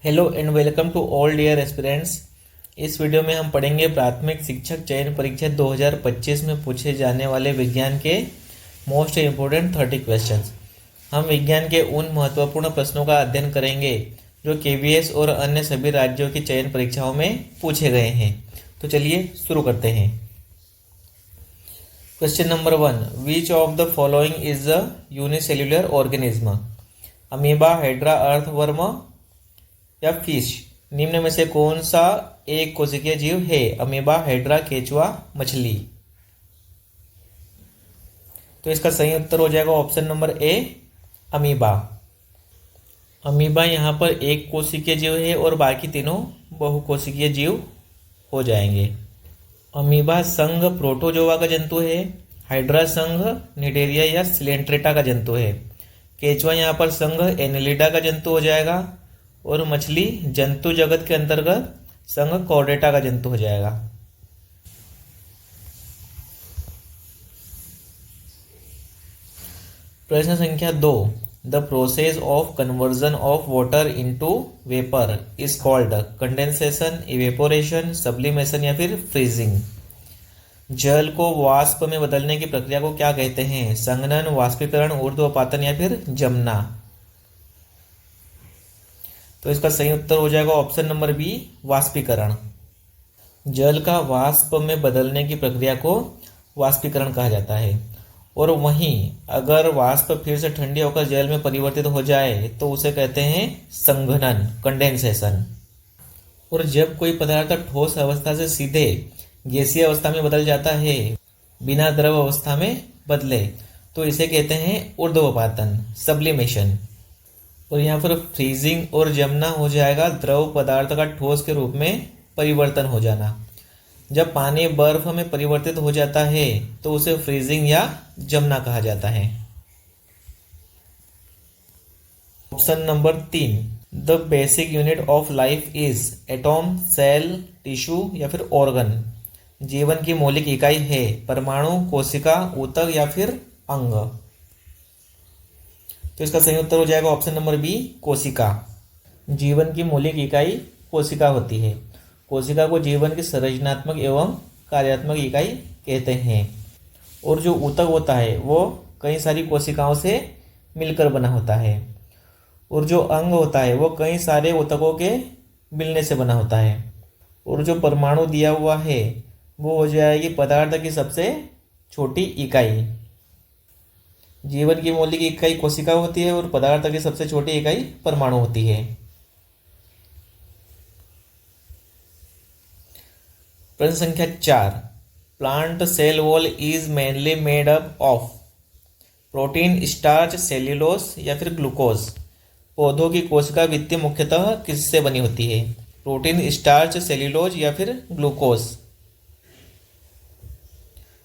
Hello and welcome to all dear aspirants. इस video में हम पढ़ेंगे प्राथमिक शिक्षक चयन परीक्षा 2025 में पूछे जाने वाले विज्ञान के मोस्ट इम्पोर्टेंट 30 क्वेश्चंस। हम विज्ञान के उन महत्वपूर्ण प्रश्नों का अध्ययन करेंगे जो केवीएस और अन्य सभी राज्यों की चयन परीक्षाओं में पूछे गए हैं। तो चलिए शुरू करते हैं। Question number 1, which of the following is a unicellular organism? Amoeba, hydra, earthworm या फिश। निम्न में से कौन सा एक कोशिकीय जीव है? अमीबा, हाइड्रा, केचुआ, मछली। तो इसका सही उत्तर हो जाएगा option number A, amoeba. Amoeba यहाँ पर एक कोशिकीय जीव है और बाकी तीनों बहुकोशिकीय जीव हो जाएंगे। अमीबा संघ प्रोटोजोआ का जंतु है। हाइड्रा संघ निडेरिया या सिलेंट्रेटा का जंतु है। केचुआ यहाँ पर संघ एनिलिडा का जंतु हो जाएगा और मछली जंतु जगत के अंतर्गत संघ कॉर्डेटा का जंतु हो जाएगा। प्रश्न संख्या 2, the process of conversion of water into vapour is called condensation, evaporation, sublimation या फिर फ्रीजिंग। जल को वाष्प में बदलने की प्रक्रिया को क्या कहते हैं? संघनन, वाष्पीकरण, ऊर्ध्वपातन या फिर जमना। तो इसका सही उत्तर हो जाएगा ऑप्शन नंबर बी, वाष्पीकरण। जल का वाष्प में बदलने की प्रक्रिया को वाष्पीकरण कहा जाता है। और वहीं अगर वाष्प फिर से ठंडी होकर जल में परिवर्तित हो जाए तो उसे कहते हैं संघनन, कंडेंसेशन। और जब कोई पदार्थ ठोस अवस्था से सीधे गैसीय अवस्था में बदल जाता है बिना द्रव अवस्था में बदले तो इसे कहते हैं ऊर्ध्वपातन, सब्लिमेशन। और यहाँ पर फ्रीजिंग और जमना हो जाएगा द्रव पदार्थ का ठोस के रूप में परिवर्तन हो जाना। जब पानी बर्फ में परिवर्तित हो जाता है तो उसे फ्रीजिंग या जमना कहा जाता है। Option number 3, the basic unit of life is atom, cell, tissue या फिर ऑर्गन। जीवन की मौलिक इकाई है परमाणु, कोशिका, ऊतक या फिर अंग। तो इसका सही उत्तर हो जाएगा ऑप्शन नंबर बी, कोशिका। जीवन की मौलिक इकाई कोशिका होती है। कोशिका को जीवन की संरचनात्मक एवं कार्यात्मक इकाई कहते हैं। और जो ऊतक होता है वो कई सारी कोशिकाओं से मिलकर बना होता है। और जो अंग होता है वो कई सारे ऊतकों के मिलने से बना होता है। और जो परमाणु दिया हुआ है वो हो जाएगी पदार्थ की सबसे छोटी इकाई। जीवन की मौलिक इकाई कोशिका होती है और पदार्थ की सबसे छोटी इकाई परमाणु होती है। प्रश्न संख्या 4, plant cell wall is mainly made up of protein, starch, cellulose या फिर ग्लूकोज। पौधों की कोशिका भित्ति मुख्यतः किससे बनी होती है? प्रोटीन, स्टार्च, सेल्यूलोज या फिर ग्लूकोज।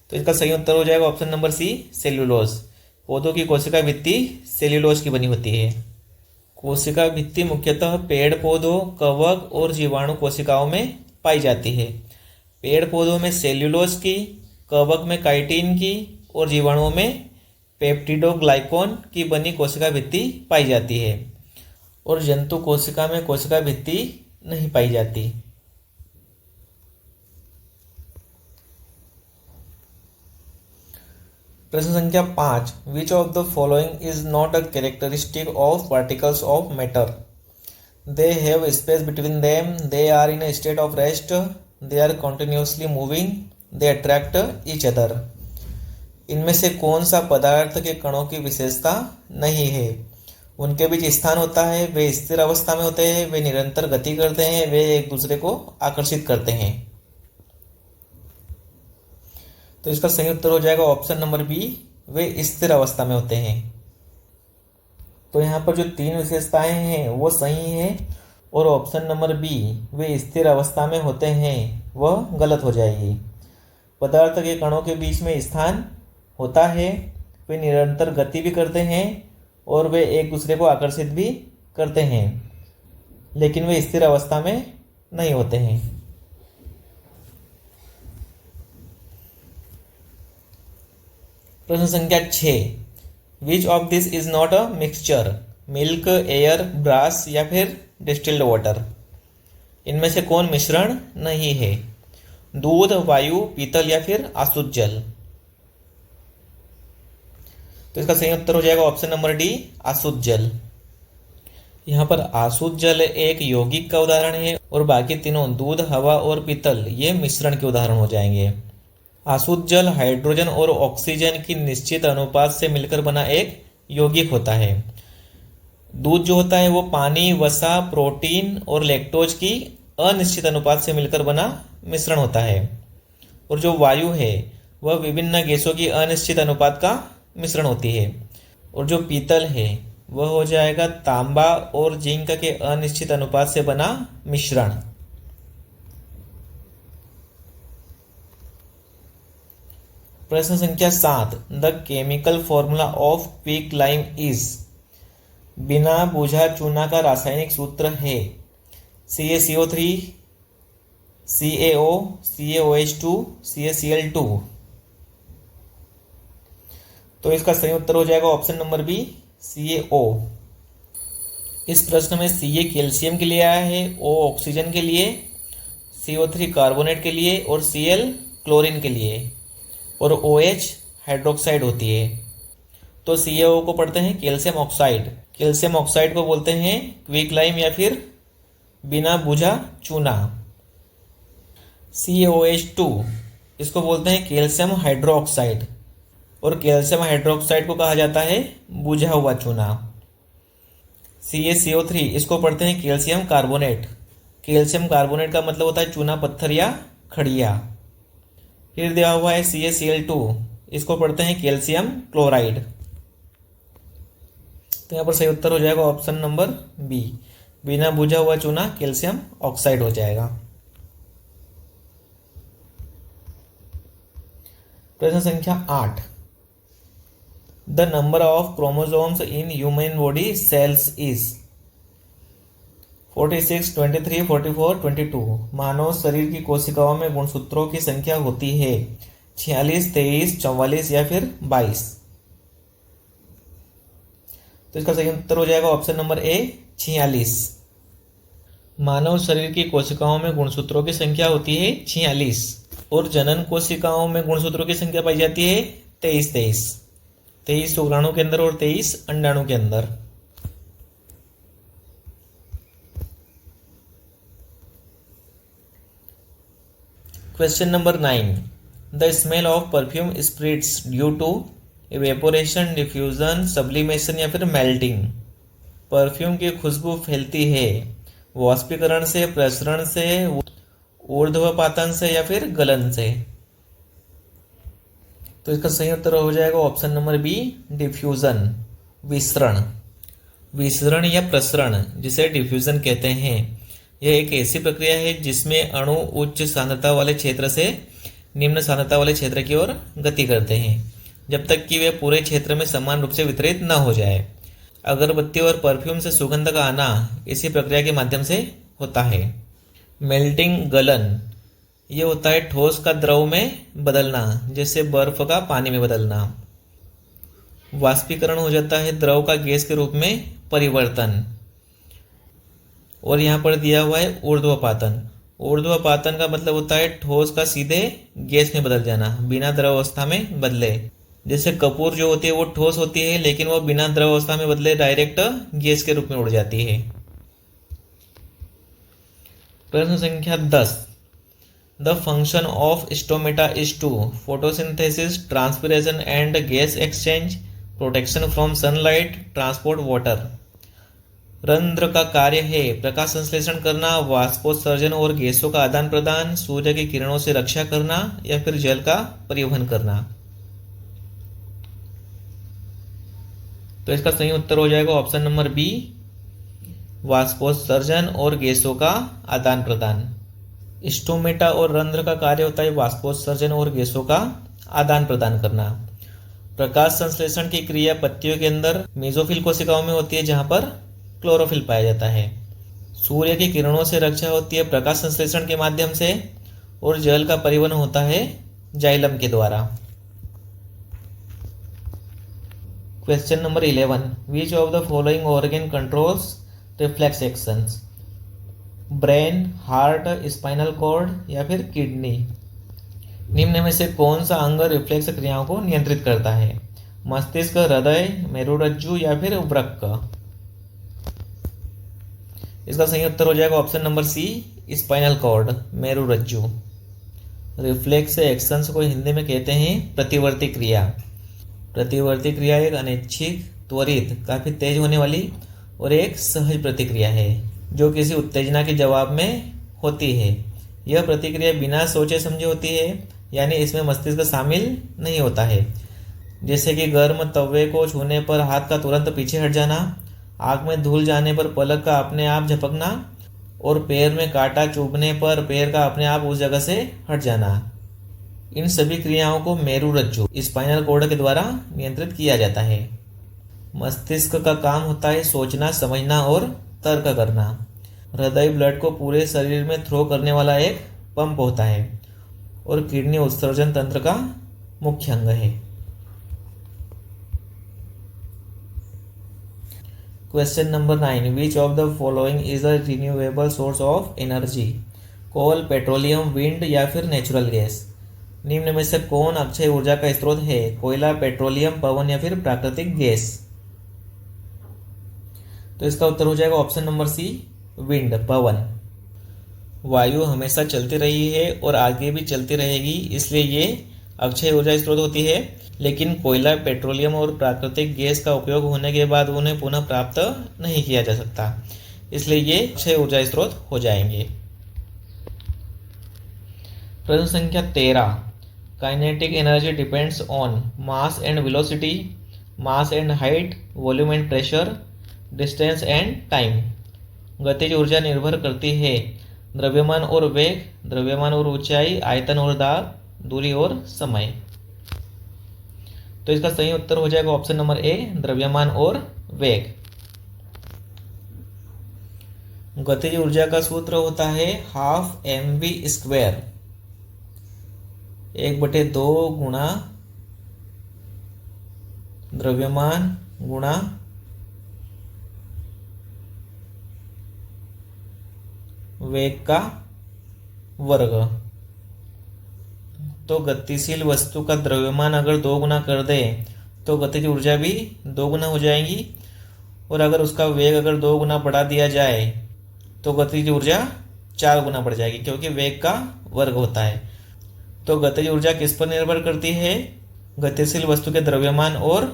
तो इसका सही उत्तर हो जाएगा ऑप्शन नंबर सी, सेल्यूलोज। पौधों की कोशिका भित्ति सेल्यूलोज की बनी होती है। कोशिका भित्ति मुख्यतः पेड़ पौधों, कवक और जीवाणु कोशिकाओं में पाई जाती है। पेड़ पौधों में सेल्यूलोज की, कवक में काइटिन की और जीवाणुओं में पेप्टिडोग्लाइकॉन की बनी कोशिका भित्ति पाई जाती है। और जंतु कोशिका में कोशिका भित्ति नहीं पाई जाती। प्रश्न संख्या 5, which of the following is not a characteristic of particles of matter? They have space between them, they are in a state of rest, they are continuously moving, they attract each other. इनमें से कौन सा पदार्थ के कणों की विशेषता नहीं है? उनके बीच स्थान होता है, वे स्थिर अवस्था में होते हैं, वे निरंतर गति करते हैं, वे एक दूसरे को आकर्षित करते हैं। तो इसका सही उत्तर हो जाएगा ऑप्शन नंबर बी, वे स्थिर अवस्था में होते हैं। तो यहाँ पर जो 3 विशेषताएं हैं वो सही हैं और ऑप्शन नंबर बी, वे स्थिर अवस्था में होते हैं, वह गलत हो जाएगी। पदार्थ के कणों के बीच में स्थान होता है, वे निरंतर गति भी करते हैं और वे एक दूसरे को आकर्षित भी करते हैं, लेकिन वे स्थिर अवस्था में नहीं होते हैं। प्रश्न संख्या 6, which of this is not a mixture? Milk, air, brass या फिर डिस्टिल्ड वाटर। इनमें से कौन मिश्रण नहीं है? दूध, वायु, पीतल या फिर आसुत जल। तो इसका सही उत्तर हो जाएगा ऑप्शन नंबर डी, आसुत जल। यहाँ पर आसुत जल एक यौगिक का उदाहरण है और बाकी तीनों दूध, हवा और पीतल ये मिश्रण के उदाहरण हो जाएंगे। आसुत जल हाइड्रोजन और ऑक्सीजन की निश्चित अनुपात से मिलकर बना एक यौगिक होता है। दूध जो होता है वो पानी, वसा, प्रोटीन और लैक्टोज की अनिश्चित अनुपात से मिलकर बना मिश्रण होता है। और जो वायु है वह विभिन्न गैसों की अनिश्चित अनुपात का मिश्रण होती है। और जो पीतल है वह हो जाएगा तांबा और जिंक के अनिश्चित अनुपात से बना मिश्रण। प्रश्न संख्या 7, the chemical formula of quick lime is. बिना बुझा चूना का रासायनिक सूत्र है CaCO3, CaO, CaOH2, CaCl2। तो इसका सही उत्तर हो जाएगा ऑप्शन नंबर बी, CaO। इस प्रश्न में Ca कैल्शियम के लिए आया है, O ऑक्सीजन के लिए, CO3 कार्बोनेट के लिए और Cl क्लोरीन के लिए और OH हाइड्रोक्साइड होती है। तो CaO को पढ़ते हैं कैल्शियम ऑक्साइड। कैल्शियम ऑक्साइड को बोलते हैं क्विक लाइम या फिर बिना बुझा चूना। CaOH2 इसको बोलते हैं कैल्शियम हाइड्रोक्साइड और कैल्शियम हाइड्रोक्साइड को कहा जाता है बुझा हुआ चूना। CaCO3 इसको पढ़ते हैं कैल्शियम कार्बोनेट। कैल्शियम कार्बोनेट का मतलब होता है चूना पत्थर या खड़िया। फिर दिया हुआ है CaCl2, इसको पढ़ते हैं कैल्शियम क्लोराइड। तो यहाँ पर सही उत्तर हो जाएगा ऑप्शन नंबर बी, बिना बुझा हुआ चूना कैल्शियम ऑक्साइड हो जाएगा। प्रश्न संख्या 8, the number of chromosomes in human body cells is 46, 23, 44, 22। मानव शरीर की कोशिकाओं में गुणसूत्रों की संख्या होती है 46, 23, 44 या फिर 22। तो इसका सही उत्तर हो जाएगा ऑप्शन नंबर ए, 46। मानव शरीर की कोशिकाओं में गुणसूत्रों की संख्या होती है 46 और जनन कोशिकाओं में गुणसूत्रों की संख्या पाई जाती है 23 शुक्राणु के अंदर और 23 अंडाणु के अंदर। Question number 9, the smell of perfume spreads due to evaporation, diffusion, sublimation या फिर मेल्टिंग। परफ्यूम की खुशबू फैलती है वाष्पीकरण से, प्रसरण से, ऊर्ध्वपातन से या फिर गलन से। तो इसका सही उत्तर हो जाएगा ऑप्शन नंबर बी, डिफ्यूजन, विसरण। विसरण या प्रसरण जिसे डिफ्यूजन कहते हैं, यह एक ऐसी प्रक्रिया है जिसमें अणु उच्च सांद्रता वाले क्षेत्र से निम्न सांद्रता वाले क्षेत्र की ओर गति करते हैं जब तक कि वे पूरे क्षेत्र में समान रूप से वितरित न हो जाए। अगरबत्ती और परफ्यूम से सुगंध का आना इसी प्रक्रिया के माध्यम से होता है। मेल्टिंग, गलन, ये होता है ठोस का द्रव में बदलना, जैसे बर्फ का पानी में बदलना। वाष्पीकरण हो जाता है द्रव का गैस के रूप में परिवर्तन। और यहाँ पर दिया हुआ है ऊर्ध्वपातन। ऊर्ध्वपातन का मतलब होता है ठोस का सीधे गैस में बदल जाना, बिना द्रव अवस्था में बदले। जैसे कपूर जो होती है वो ठोस होती है लेकिन वो बिना द्रव अवस्था में बदले डायरेक्ट गैस के रूप में उड़ जाती है। प्रश्न संख्या 10, the function of stomata is to photosynthesis, transpiration and gas exchange, protection from sunlight, transport water. रंध्र का कार्य है प्रकाश संश्लेषण करना, वाष्पोत्सर्जन और गैसों का आदान प्रदान, सूर्य की किरणों से रक्षा करना या फिर जल का परिवहन करना। तो इसका सही उत्तर हो जाएगा ऑप्शन नंबर बी, वाष्पोत्सर्जन और गैसों का आदान प्रदान। स्टोमेटा और रंध्र का कार्य होता है वाष्पोत्सर्जन और गैसों का आदान प्रदान करना। प्रकाश संश्लेषण की क्रिया पत्तियों के अंदर मेसोफिल कोशिकाओं में होती है जहां पर क्लोरोफिल पाया जाता है। सूर्य की किरणों से रक्षा होती है प्रकाश संश्लेषण के माध्यम से और जल का परिवहन होता है जाइलम के द्वारा। Question number 11, which of the following organ controls reflex actions. Brain, heart, spinal cord या फिर किडनी। निम्न में से कौन सा अंग रिफ्लेक्स क्रियाओं को नियंत्रित करता है? मस्तिष्क, हृदय, मेरुरज्जु या फिर वृक्क। इसका सही उत्तर हो जाएगा option number C, spinal cord, मेरुरज्जु। रिफ्लेक्स एक्शंस को हिंदी में कहते हैं प्रतिवर्ती क्रिया। प्रतिवर्ती क्रिया एक अनैच्छिक, त्वरित, काफी तेज होने वाली और एक सहज प्रतिक्रिया है जो किसी उत्तेजना के जवाब में होती है। यह प्रतिक्रिया बिना सोचे समझे होती है, यानी इसमें मस्तिष्क शामिल नहीं होता है। जैसे कि गर्म तवे को छूने पर हाथ का तुरंत पीछे हट जाना, आंख में धूल जाने पर पलक का अपने आप झपकना और पैर में कांटा चुभने पर पैर का अपने आप उस जगह से हट जाना। इन सभी क्रियाओं को मेरुरज्जु, स्पाइनल कॉर्ड के द्वारा नियंत्रित किया जाता है। मस्तिष्क का काम होता है सोचना, समझना और तर्क करना। हृदय ब्लड को पूरे शरीर में थ्रो करने वाला एक पंप होता है और किडनी उत्सर्जन तंत्र का मुख्य अंग है। Question number 9, which of the following is a renewable source of energy? Coal, petroleum, wind या फिर नेचुरल गैस। निम्न में से कौन अक्षय ऊर्जा का स्रोत है? कोयला, पेट्रोलियम, पवन या फिर प्राकृतिक गैस। तो इसका उत्तर हो जाएगा ऑप्शन नंबर सी, विंड, पवन। वायु हमेशा चलती रही है और आगे भी चलती रहेगी, इसलिए ये अक्षय ऊर्जा स्रोत होती है। लेकिन कोयला, पेट्रोलियम और प्राकृतिक गैस का उपयोग होने के बाद उन्हें पुनः प्राप्त नहीं किया जा सकता, इसलिए ये अक्षय ऊर्जा स्रोत हो जाएंगे। प्रश्न संख्या 13, kinetic energy depends on mass and velocity, mass and height, volume and pressure, distance and time. गतिज ऊर्जा निर्भर करती है द्रव्यमान और वेग, द्रव्यमान और ऊंचाई, आयतन और दाब, दूरी और समय। तो इसका सही उत्तर हो जाएगा ऑप्शन नंबर ए, द्रव्यमान और वेग। गतिज ऊर्जा का सूत्र होता है हाफ mv², 1/2 गुणा द्रव्यमान गुणा वेग का वर्ग। तो गतिशील वस्तु का द्रव्यमान अगर 2 गुना कर दे तो गतिज ऊर्जा भी 2 गुना हो जाएगी, और अगर उसका वेग अगर 2 गुना बढ़ा दिया जाए तो गतिज ऊर्जा 4 गुना बढ़ जाएगी, क्योंकि वेग का वर्ग होता है। तो गतिज ऊर्जा किस पर निर्भर करती है? गतिशील वस्तु के द्रव्यमान और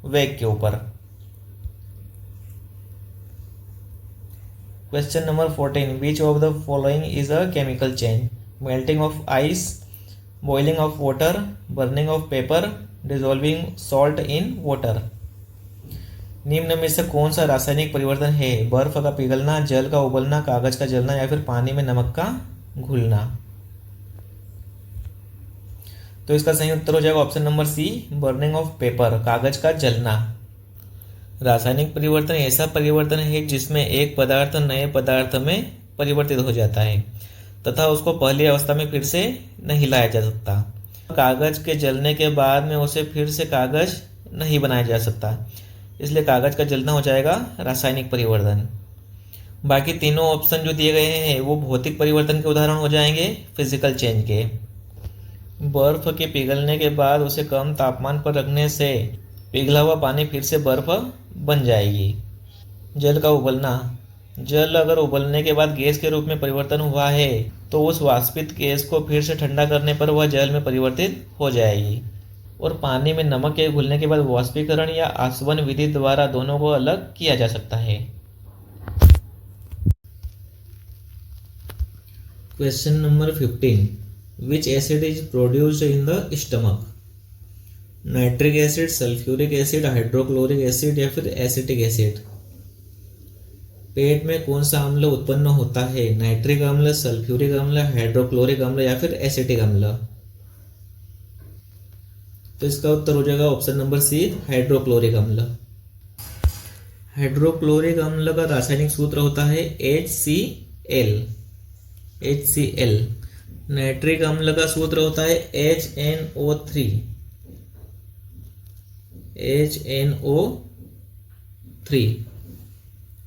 वेग के ऊपर। Question number 14, which of the following is a chemical change? Melting of ice, boiling of water, burning of paper, dissolving salt in water. निम्न में से कौन सा रासायनिक परिवर्तन है? बर्फ का पिघलना, जल का उबलना, कागज का जलना या फिर पानी में नमक का घुलना। तो इसका सही उत्तर हो जाएगा option number C, burning of paper, कागज का जलना। रासायनिक परिवर्तन ऐसा परिवर्तन है जिसमें एक पदार्थ नए पदार्थ में परिवर्तित हो जाता है तथा उसको पहली अवस्था में फिर से नहीं लाया जा सकता। कागज के जलने के बाद में उसे फिर से कागज नहीं बनाया जा सकता, इसलिए कागज का जलना हो जाएगा रासायनिक परिवर्तन। बाकी तीनों ऑप्शन जो दिए गए हैं वो भौतिक परिवर्तन के उदाहरण हो जाएंगे, फिजिकल चेंज के। बर्फ के पिघलने के बाद उसे कम तापमान पर रखने से पिघला हुआ पानी फिर से बर्फ बन जाएगी। जल का उबलना, जल अगर उबलने के बाद गैस के रूप में परिवर्तन हुआ है तो उस वाष्पित गैस को फिर से ठंडा करने पर वह जल में परिवर्तित हो जाएगी। और पानी में नमक के घुलने के बाद वाष्पीकरण या आसवन विधि द्वारा दोनों को अलग किया जा सकता है। Question number 15, which acid is produced in the stomach? Nitric acid, sulphuric acid, hydrochloric acid या फिर एसिटिक एसिड। पेट में कौन सा अम्ल उत्पन्न होता है? नाइट्रिक अम्ल, सल्फ्यूरिक अम्ल, हाइड्रोक्लोरिक अम्ल या फिर एसिटिक अम्ल। तो इसका उत्तर हो जाएगा ऑप्शन नंबर सी, हाइड्रोक्लोरिक अम्ल। हाइड्रोक्लोरिक अम्ल का रासायनिक सूत्र होता है HCl। नाइट्रिक अम्ल का सूत्र होता है HNO3।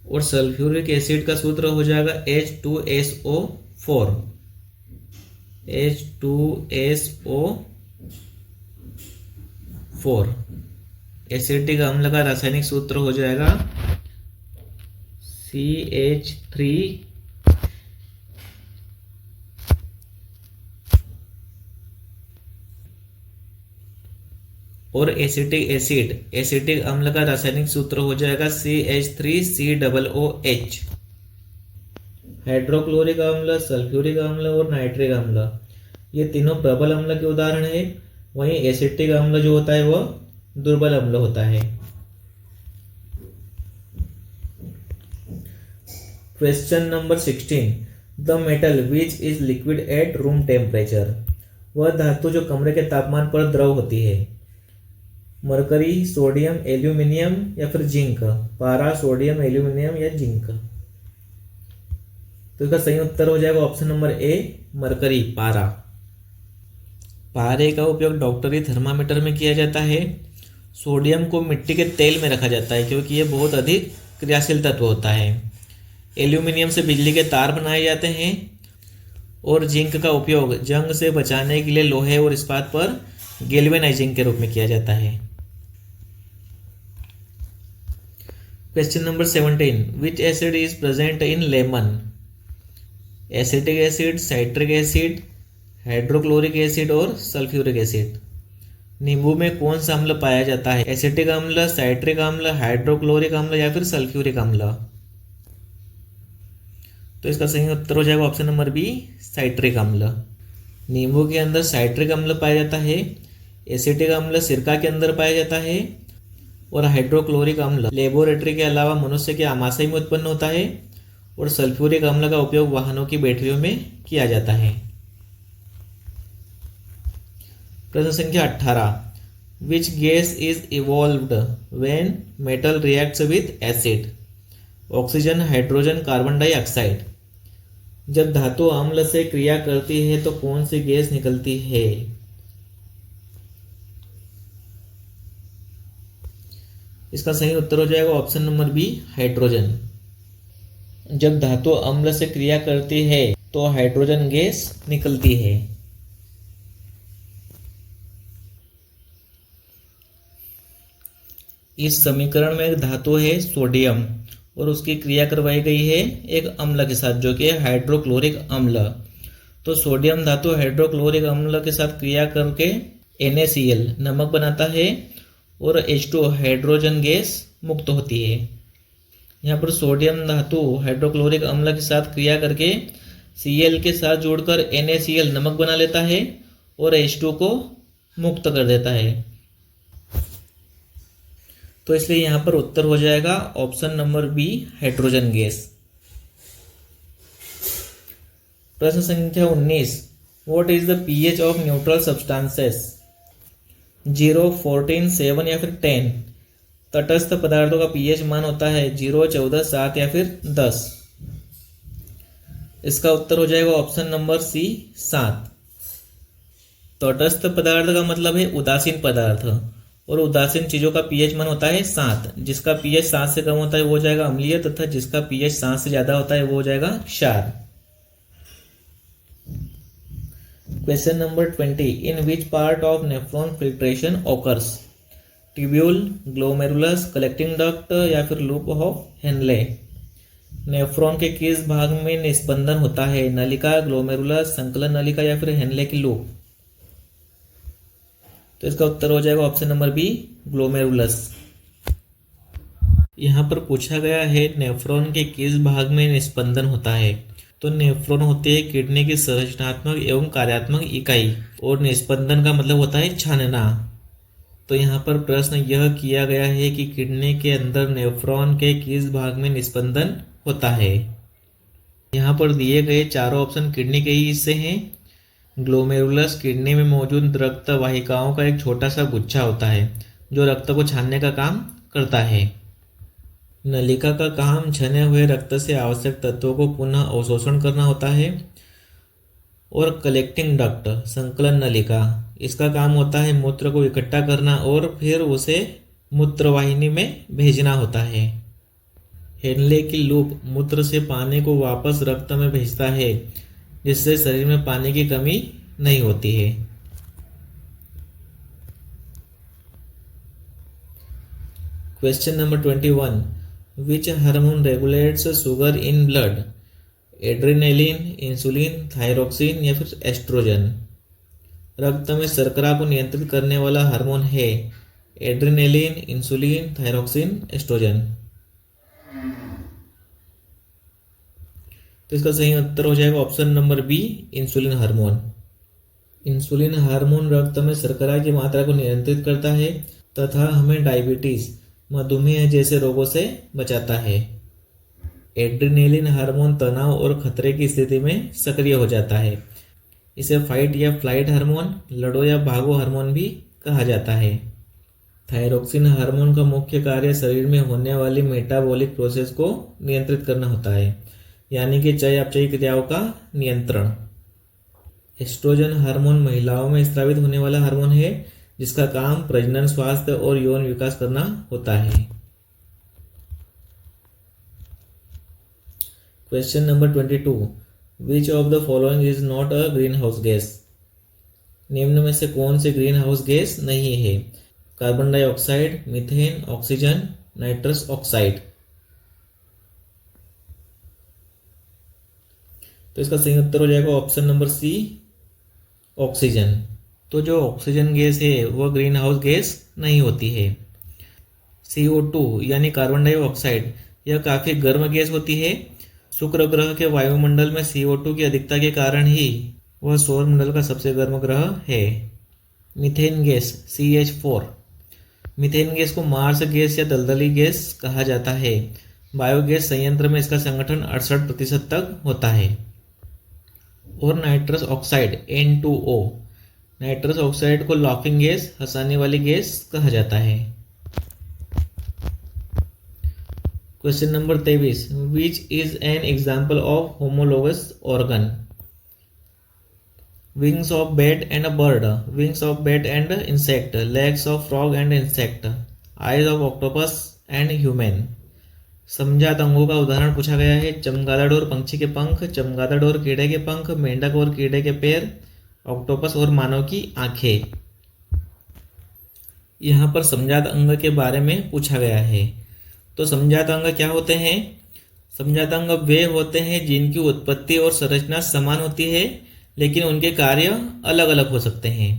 और सल्फ्यूरिक एसिड का सूत्र हो जाएगा H2SO4। H2SO4। एसिटिक अम्ल का रासायनिक सूत्र हो जाएगा CH3। और एसिटिक अम्ल का रासायनिक सूत्र हो जाएगा CH3COOH। हाइड्रोक्लोरिक अम्ल, सल्फ्यूरिक अम्ल और नाइट्रिक अम्ल ये तीनों प्रबल अम्ल के उदाहरण है। वहीं एसिटिक अम्ल जो होता है वह दुर्बल अम्ल होता है। Question number 16, the metal which is liquid at room temperature. वह धातु जो कमरे के तापमान पर द्रव होती है। मरकरी, सोडियम, एल्यूमिनियम या फिर जिंक। पारा, सोडियम, एल्यूमिनियम या जिंक। तो इसका सही उत्तर हो जाएगा ऑप्शन नंबर ए, मरकरी, पारा। पारे का उपयोग डॉक्टरी थर्मामीटर में किया जाता है। सोडियम को मिट्टी के तेल में रखा जाता है क्योंकि यह बहुत अधिक क्रियाशील तत्व होता है। एल्यूमिनियम से बिजली के तार बनाए जाते हैं। और जिंक का उपयोग जंग से बचाने के लिए लोहे और इस्पात पर गैल्वेनाइजिंग के रूप में किया जाता है। Question number 17, which acid is present in lemon. Acetic acid, citric acid, hydrochloric acid और सल्फ्यूरिक एसिड। नींबू में कौन सा अम्ल पाया जाता है? एसिटिक अम्ल, साइट्रिक अम्ल, हाइड्रोक्लोरिक अम्ल या फिर सल्फ्यूरिक अम्ल। तो इसका सही उत्तर हो जाएगा ऑप्शन नंबर बी, साइट्रिक अम्ल। नींबू के अंदर साइट्रिक अम्ल पाया जाता है। एसिटिक अम्ल सिरका के अंदर पाया जाता है। और हाइड्रोक्लोरिक अम्ल लेबोरेटरी के अलावा मनुष्य के आमाशय में उत्पन्न होता है। और सल्फ्यूरिक अम्ल का उपयोग वाहनों की बैटरियों में किया जाता है। प्रश्न संख्या 18, which gas is evolved when metal reacts with acid. Oxygen, hydrogen, carbon dioxide. जब धातु अम्ल से क्रिया करती है तो कौन सी गैस निकलती है? इसका सही उत्तर हो जाएगा ऑप्शन नंबर बी, हाइड्रोजन। जब धातु अम्ल से क्रिया करती है तो हाइड्रोजन गैस निकलती है। इस समीकरण में एक धातु है सोडियम और उसकी क्रिया करवाई गई है एक अम्ल के साथ जो कि है हाइड्रोक्लोरिक अम्ल। तो सोडियम धातु हाइड्रोक्लोरिक अम्ल के साथ क्रिया करके NaCl नमक बनाता है और H2 हाइड्रोजन गैस मुक्त होती है। यहाँ पर सोडियम धातु हाइड्रोक्लोरिक अम्ल के साथ क्रिया करके Cl के साथ जोड़कर NaCl नमक बना लेता है और H2 को मुक्त कर देता है। तो इसलिए यहाँ पर उत्तर हो जाएगा option number B, hydrogen gas. प्रश्न संख्या 19, what is the pH of neutral substances. 0, 14, 7 या फिर 10। तटस्थ पदार्थों का pH मान होता है 0, 14, 7 या फिर 10। इसका उत्तर हो जाएगा ऑप्शन नंबर सी, 7। तटस्थ पदार्थ का मतलब है उदासीन पदार्थ और उदासीन चीजों का pH मान होता है 7। जिसका pH 7 से कम होता है वो हो जाएगा अम्लीय तथा जिसका pH 7 से ज्यादा होता है वो हो जाएगा क्षार। Question number 20, in which part of nephron filtration occurs. Tubule, glomerulus, collecting duct या फिर लूप ऑफ हेनले। नेफ्रॉन के किस भाग में निस्पंदन होता है? नलिका, ग्लोमेरुलस, संकलन नलिका या फिर हेनले की लूप। तो इसका उत्तर हो जाएगा ऑप्शन नंबर बी, ग्लोमेरुलस। यहाँ पर पूछा गया है नेफ्रॉन के किस भाग में निस्पंदन होता है। तो नेफ्रॉन होती है किडनी की संरचनात्मक एवं कार्यात्मक इकाई और निस्पंदन का मतलब होता है छानना। तो यहाँ पर प्रश्न यह किया गया है कि किडनी के अंदर नेफ्रॉन के किस भाग में निस्पंदन होता है। यहाँ पर दिए गए चारों ऑप्शन किडनी के ही हिस्से हैं। ग्लोमेरुलस किडनी में मौजूद रक्त वाहिकाओं का एक छोटा सा गुच्छा होता है जो रक्त को छानने का काम करता है। नलिका का काम छने हुए रक्त से आवश्यक तत्वों को पुनः अवशोषण करना होता है। और कलेक्टिंग डक्ट संकलन नलिका, इसका काम होता है मूत्र को इकट्ठा करना और फिर उसे मूत्रवाहिनी में भेजना होता है। हेनले की लूप मूत्र से पानी को वापस रक्त में भेजता है, जिससे शरीर में पानी की कमी नहीं होती है। Question number 21, which hormone regulates sugar in blood? Adrenaline, insulin, thyroxine या फिर एस्ट्रोजन? रक्त में शर्करा को नियंत्रित करने वाला हार्मोन है एड्रेनालिन, इंसुलिन, थायरोक्सिन, एस्ट्रोजन। तो इसका सही उत्तर हो जाएगा option number B, insulin hormone. Insulin hormone रक्त में शर्करा की मात्रा को नियंत्रित करता है तथा हमें डायबिटीज, मधुमेह जैसे रोगों से बचाता है। एड्रेनालिन हार्मोन तनाव और खतरे की स्थिति में सक्रिय हो जाता है। इसे फाइट या फ्लाइट हार्मोन, लड़ो या भागो हार्मोन भी कहा जाता है। थायरोक्सिन हार्मोन का मुख्य कार्य शरीर में होने वाली मेटाबॉलिक प्रोसेस को नियंत्रित करना होता है, यानी कि चय अपचय क्रियाओं का नियंत्रण। एस्ट्रोजन हार्मोन महिलाओं में स्रावित होने वाला हार्मोन है, जिसका काम प्रजनन, स्वास्थ्य और यौन विकास करना होता है। Question number 22, which of the following is not a green house gas? निम्न में से कौन से ग्रीन हाउस गैस नहीं है? Carbon dioxide, methane, oxygen, nitrous oxide? तो इसका सही उत्तर हो जाएगा ऑप्शन नंबर सी, ऑक्सीजन। तो जो ऑक्सीजन गैस है वह ग्रीन हाउस गैस नहीं होती है। CO2 यानी कार्बन डाइऑक्साइड, यह काफी गर्म गैस होती है। शुक्र ग्रह के वायुमंडल में CO2 की अधिकता के कारण ही वह सौर मंडल का सबसे गर्म ग्रह है। Methane gas CH4, methane gas को मार्स गैस या दलदली गैस कहा जाता है। बायोगैस संयंत्र में इसका संगठन 68% तक होता है। और nitrous oxide N2O, nitrous oxide को लाफिंग गैस, हंसाने वाली गैस कहा जाता है। Question number 23, which is an example of homologous organ? Wings of bat and a bird, wings of bat and insect, legs of frog and insect, eyes of octopus and human. समझात अंगों का उदाहरण पूछा गया है। चमगादड़ और पंछी के पंख, चमगादड़ और कीड़े के पंख, मेंढक और कीड़े के पैर, ऑक्टोपस और मानव की आंखें। यहाँ पर समझात अंग के बारे में पूछा गया है। तो समझात अंग क्या होते हैं? समझात अंग वे होते हैं जिनकी उत्पत्ति और संरचना समान होती है, लेकिन उनके कार्य अलग अलग हो सकते हैं।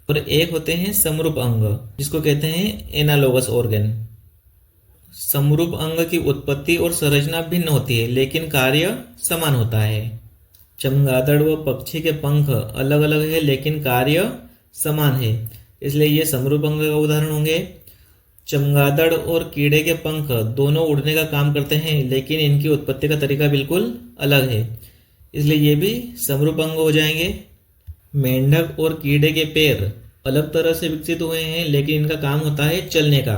और एक होते हैं समरूप अंग, जिसको कहते हैं एनालोगस ऑर्गन। समरूप अंग की उत्पत्ति और संरचना भिन्न होती है, लेकिन कार्य समान होता है। चमगादड़ व पक्षी के पंख अलग अलग है, लेकिन कार्य समान है, इसलिए ये समरूप अंग का उदाहरण होंगे। चमगादड़ और कीड़े के पंख दोनों उड़ने का काम करते हैं, लेकिन इनकी उत्पत्ति का तरीका बिल्कुल अलग है, इसलिए ये भी समरूप अंग हो जाएंगे। मेंढक और कीड़े के पैर अलग तरह से विकसित हुए हैं, लेकिन इनका काम होता है चलने का,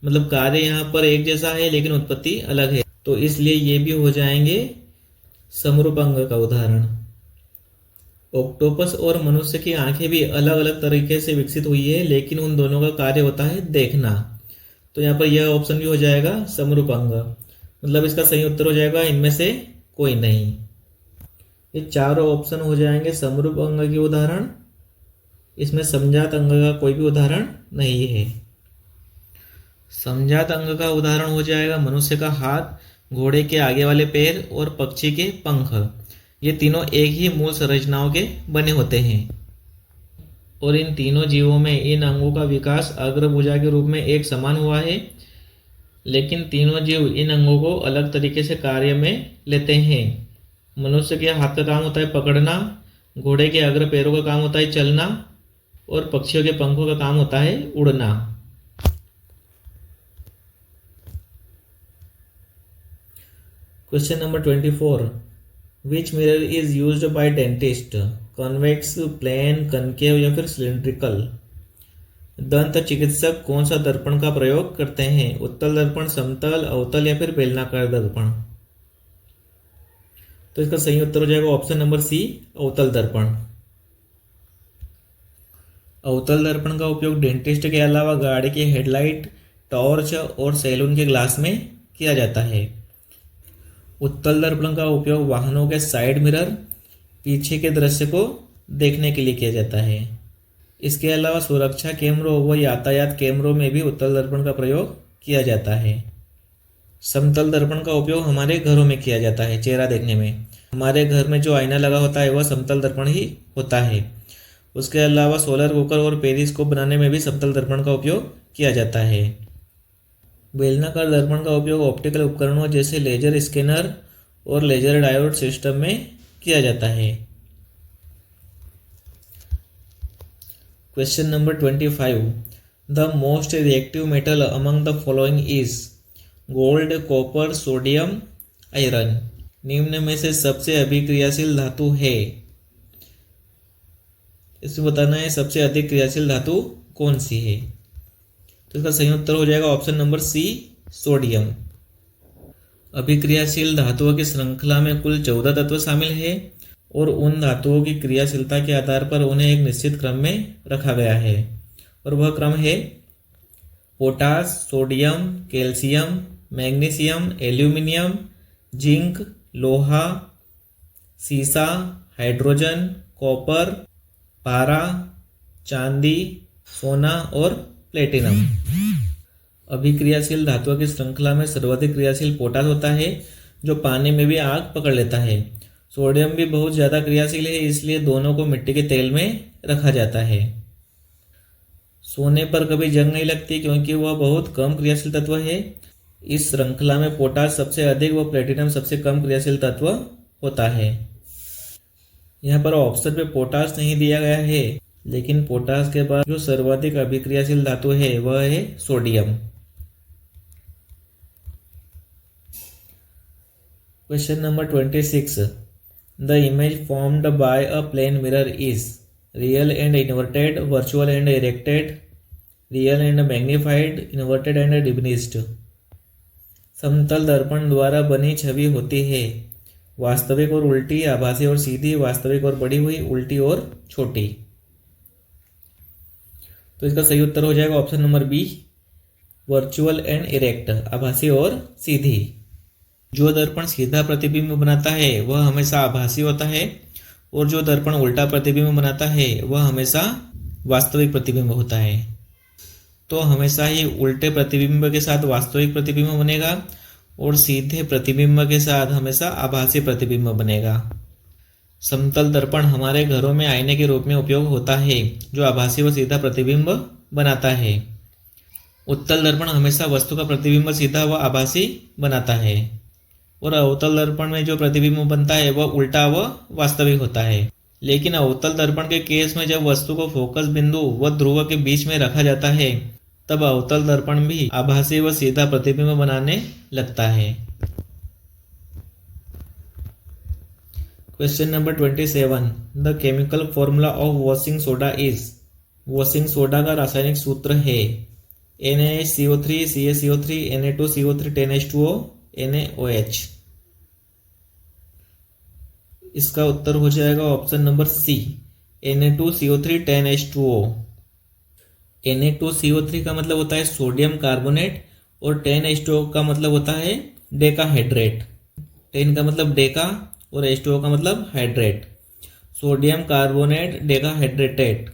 मतलब कार्य यहाँ पर एक जैसा है लेकिन उत्पत्ति अलग है, तो इसलिए ये भी हो जाएंगे समरूप अंग का उदाहरण। ऑक्टोपस और मनुष्य की आंखें भी अलग अलग तरीके से विकसित हुई है, लेकिन उन दोनों का कार्य होता है देखना, तो यहाँ पर यह ऑप्शन भी हो जाएगा समरूप अंग। मतलब इसका सही उत्तर हो जाएगा इनमें से कोई नहीं। ये चारों ऑप्शन हो जाएंगे समरूप अंग के उदाहरण, इसमें समझात अंग का कोई भी उदाहरण नहीं है। समझात अंग का उदाहरण हो जाएगा मनुष्य का हाथ, घोड़े के आगे वाले पैर और पक्षी के पंख। ये तीनों एक ही मूल संरचनाओं के बने होते हैं, और इन तीनों जीवों में इन अंगों का विकास अग्रभुजा के रूप में एक समान हुआ है, लेकिन तीनों जीव इन अंगों को अलग तरीके से कार्य में लेते हैं। मनुष्य के हाथ का काम होता है पकड़ना, घोड़े के अग्र पैरों का काम होता है चलना, और पक्षियों के पंखों का काम होता है उड़ना। Question number 24, which mirror is used by dentist? Convex, plane, concave या फिर सिलिंड्रिकल? दंत चिकित्सक कौन सा दर्पण का प्रयोग करते हैं? उत्तल दर्पण, समतल, अवतल या फिर बेलनाकार दर्पण? तो इसका सही उत्तर हो जाएगा ऑप्शन नंबर सी, अवतल दर्पण। अवतल दर्पण का उपयोग डेंटिस्ट के अलावा गाड़ी की हेडलाइट, टॉर्च और सैलून के ग्लास में किया जाता है। उत्तल दर्पण का उपयोग वाहनों के साइड मिरर, पीछे के दृश्य को देखने के लिए किया जाता है। इसके अलावा सुरक्षा कैमरों व यातायात कैमरों में भी उत्तल दर्पण का प्रयोग किया जाता है। समतल दर्पण का उपयोग हमारे घरों में किया जाता है चेहरा देखने में। हमारे घर में जो आईना लगा होता है वह समतल दर्पण ही होता है। उसके अलावा सोलर कुकर और पेरिस्कोप बनाने में भी समतल दर्पण का उपयोग किया जाता है। बेलनाकार दर्पण का उपयोग ऑप्टिकल उपकरणों जैसे लेजर स्कैनर और लेजर डायोड सिस्टम में किया जाता है। Question number 25। The most reactive metal among the following is gold, copper, sodium, iron. निम्न में से सबसे अभिक्रियाशील धातु है। इसमें बताना है सबसे अधिक क्रियाशील धातु कौन सी है। तो इसका सही उत्तर हो जाएगा ऑप्शन नंबर सी, सोडियम। अभिक्रियाशील धातुओं की श्रृंखला में कुल 14 तत्व शामिल है और उन धातुओं की क्रियाशीलता के आधार पर उन्हें एक निश्चित क्रम में रखा गया है और वह क्रम है potash, sodium, calcium, magnesium, aluminium, zinc, लोहा, सीसा, हाइड्रोजन, कॉपर, पारा, चांदी, सोना और प्लेटिनम। अभिक्रियाशील धातुओं की श्रृंखला में सर्वाधिक क्रियाशील पोटास होता है जो पानी में भी आग पकड़ लेता है। सोडियम भी बहुत ज़्यादा क्रियाशील है, इसलिए दोनों को मिट्टी के तेल में रखा जाता है। सोने पर कभी जंग नहीं लगती क्योंकि वह बहुत कम क्रियाशील तत्व है। इस श्रृंखला में पोटास सबसे अधिक व प्लेटिनम सबसे कम क्रियाशील तत्व होता है। यहाँ पर ऑप्शन पे पोटास नहीं दिया गया है, लेकिन पोटास के बाद जो सर्वाधिक अभिक्रियाशील धातु है वह है sodium. Question number 26। The image formed by a plane mirror is real and inverted, virtual and erected, real and magnified, inverted and diminished. समतल दर्पण द्वारा बनी छवि होती है वास्तविक और उल्टी, आभासी और सीधी, वास्तविक और बड़ी हुई, उल्टी और छोटी। तो इसका सही उत्तर हो जाएगा option number B, virtual and erect, आभासी और सीधी। जो दर्पण सीधा प्रतिबिंब बनाता है वह हमेशा आभासी होता है और जो दर्पण उल्टा प्रतिबिंब बनाता है वह हमेशा वास्तविक प्रतिबिंब होता है। तो हमेशा ही उल्टे प्रतिबिंब के साथ वास्तविक प्रतिबिंब बनेगा और सीधे प्रतिबिंब के साथ हमेशा आभासी प्रतिबिंब बनेगा। समतल दर्पण हमारे घरों में आईने के रूप में उपयोग होता है जो आभासी व सीधा प्रतिबिंब बनाता है। उत्तल दर्पण हमेशा वस्तु का प्रतिबिंब सीधा व आभासी बनाता है और अवतल दर्पण में जो प्रतिबिंब बनता है वह उल्टा व वास्तविक होता है। लेकिन अवतल दर्पण के केस में जब वस्तु को फोकस बिंदु व ध्रुव के बीच में रखा जाता है तब अवतल दर्पण भी आभासी व सीधा प्रतिबिंब बनाने लगता है। Question number 27। The chemical formula of washing soda is. Washing soda का रासायनिक सूत्र है NaCO3 CaCO3 Na2CO3 10H2O NaOH। इसका उत्तर हो जाएगा ऑप्शन नंबर सी, Na2CO3 10H2O। Na2CO3 का मतलब होता है सोडियम कार्बोनेट और 10H2O का मतलब होता है डेकाहाइड्रेट। 10 का मतलब डेका और H2O का मतलब hydrate. Sodium carbonate decahydrate.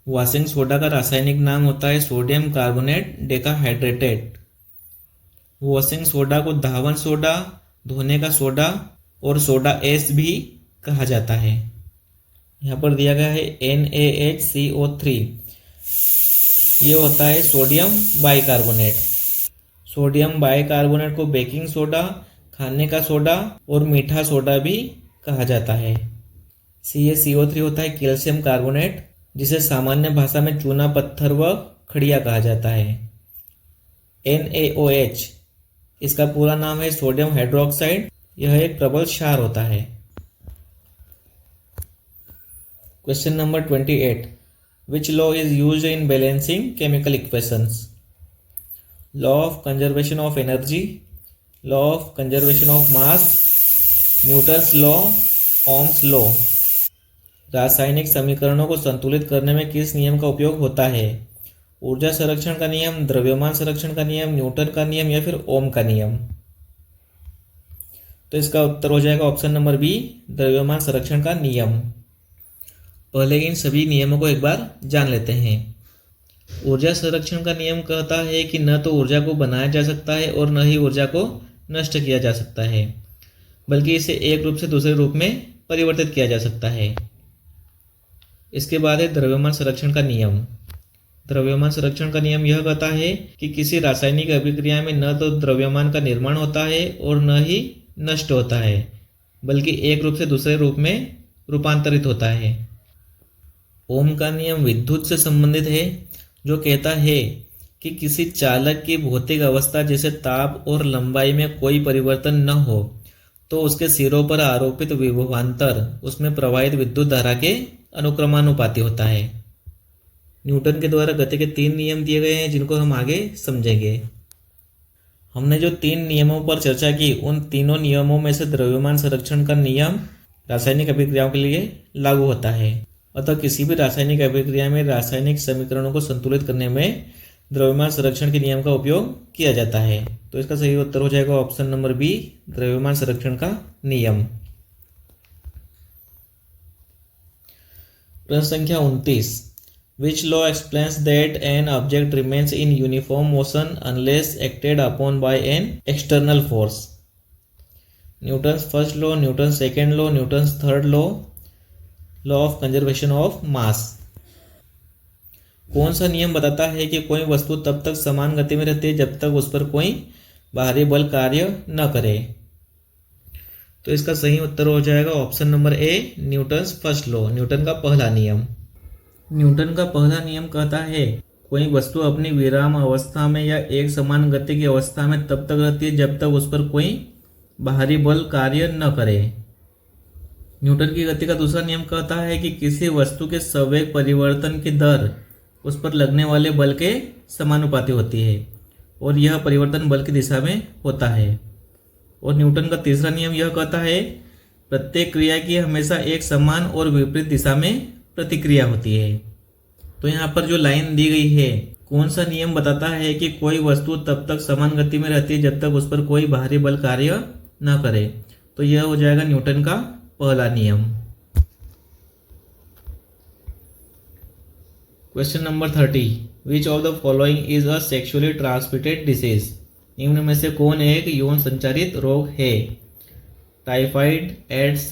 Washing soda का रासायनिक नाम होता है sodium carbonate decahydrate. Washing soda को धावन सोडा, धोने का सोडा और सोडा एस भी कहा जाता है। यहाँ पर दिया गया है NaHCO3। ये होता है सोडियम बाइकार्बोनेट। सोडियम बाइकार्बोनेट को बेकिंग सोडा, खाने का सोडा और मीठा सोडा भी कहा जाता है। CaCO3 होता है कैल्शियम कार्बोनेट जिसे सामान्य भाषा में चूना पत्थर व खड़िया कहा जाता है। NaOH इसका पूरा नाम है सोडियम हाइड्रोक्साइड। यह एक प्रबल क्षार होता है। Question number 28। Which law is used in balancing chemical equations. Law of conservation of energy, law of conservation of mass, Newton's law, Ohm's law. रासायनिक समीकरणों को संतुलित करने में किस नियम का उपयोग होता है। ऊर्जा संरक्षण का नियम, द्रव्यमान संरक्षण का नियम, न्यूटन का नियम या फिर ओम का नियम। तो इसका उत्तर हो जाएगा ऑप्शन नंबर बी, द्रव्यमान संरक्षण का नियम। पहले इन सभी नियमों को एक बार जान लेते हैं। ऊर्जा संरक्षण का नियम कहता है कि न तो ऊर्जा को बनाया जा सकता है और न ही ऊर्जा को नष्ट किया जा सकता है, बल्कि इसे एक रूप से दूसरे रूप में परिवर्तित किया जा सकता है। इसके बाद है द्रव्यमान संरक्षण का नियम। द्रव्यमान संरक्षण का नियम यह कहता है कि किसी रासायनिक अभिक्रिया में न तो द्रव्यमान का निर्माण होता है और न ही नष्ट होता है, बल्कि एक रूप से दूसरे रूप में रूपांतरित होता है। ओम का नियम विद्युत से संबंधित है, जो कहता है कि किसी चालक की भौतिक अवस्था जैसे ताप और लंबाई में कोई परिवर्तन न हो तो उसके सिरों पर आरोपित विभवांतर उसमें प्रवाहित विद्युत धारा के अनुक्रमानुपाती होता है। न्यूटन के द्वारा गति के 3 नियम दिए गए हैं, जिनको हम आगे समझेंगे। हमने जो 3 नियमों पर चर्चा की, उन तीनों नियमों में से द्रव्यमान संरक्षण का नियम रासायनिक अभिक्रियाओं के लिए लागू होता है। अतः किसी भी रासायनिक अभिक्रिया में रासायनिक समीकरणों को संतुलित करने में द्रव्यमान संरक्षण के नियम का उपयोग किया जाता है। तो इसका सही उत्तर हो जाएगा ऑप्शन नंबर बी, द्रव्यमान संरक्षण का नियम। प्रश्न संख्या 29। Which law explains that an object remains in uniform motion unless acted upon by an external force? Newton's first law, Newton's second law, Newton's third law, law of conservation of mass। कौन सा नियम बताता है कि कोई वस्तु तब तक समान गति में रहती है जब तक उस पर कोई बाहरी बल कार्य न करे? तो इसका सही उत्तर हो जाएगा option number A, Newton's first law, Newton का पहला नियम। न्यूटन का पहला नियम कहता है कोई वस्तु अपनी विराम अवस्था में या एक समान गति की अवस्था में तब तक रहती है जब तक उस पर कोई बाहरी बल कार्य न करे। न्यूटन की गति का दूसरा नियम कहता है कि किसी वस्तु के संवेग परिवर्तन की दर उस पर लगने वाले बल के समानुपाती होती है और यह परिवर्तन बल की दिशा में होता है। और न्यूटन का तीसरा नियम यह कहता है प्रत्येक क्रिया की हमेशा एक समान और विपरीत दिशा में प्रतिक्रिया होती है। तो यहाँ पर जो लाइन दी गई है, कौन सा नियम बताता है कि कोई वस्तु तब तक समान गति में रहती है जब तक उस पर कोई बाहरी बल कार्य न करे? तो यह हो जाएगा न्यूटन का पहला नियम। Question number 30। Which of the following is a sexually transmitted disease? निम्न में से कौन एक यौन संचारित रोग है? Typhoid, AIDS,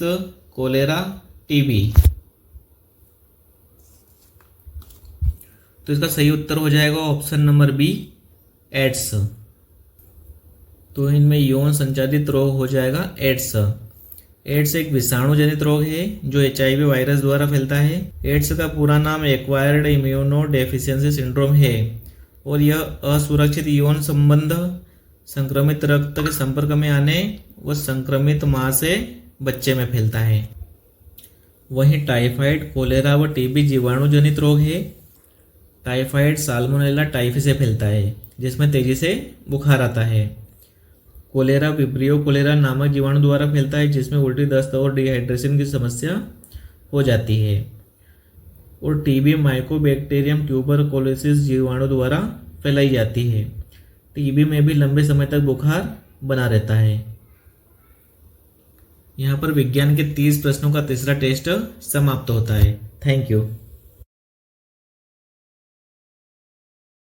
cholera, TB. तो इसका सही उत्तर हो जाएगा ऑप्शन नंबर बी, एड्स। तो इनमें यौन संचारित रोग हो जाएगा एड्स। एड्स एक विषाणु जनित रोग है जो HIV वायरस द्वारा फैलता है। एड्स का पूरा नाम एक्वायर्ड इम्यूनो डेफिशिएंसी सिंड्रोम है और यह असुरक्षित यौन संबंध, संक्रमित रक्त के संपर्क में आने व संक्रमित मां से बच्चे में फैलता है। वहीं टाइफाइड, कोलेरा व टीबी जीवाणु जनित रोग है। टाइफाइड साल्मोनेला टाइफी से फैलता है जिसमें तेजी से बुखार आता है। कोलेरा विब्रियो कोलेरा नामक जीवाणु द्वारा फैलता है जिसमें उल्टी, दस्त और डिहाइड्रेशन की समस्या हो जाती है। और टीबी माइकोबैक्टीरियम ट्यूबरकुलोसिस जीवाणु द्वारा फैलाई जाती है। टीबी में भी लंबे समय तक बुखार बना रहता है। यहाँ पर विज्ञान के 30 प्रश्नों का तीसरा टेस्ट समाप्त होता है। Thank you.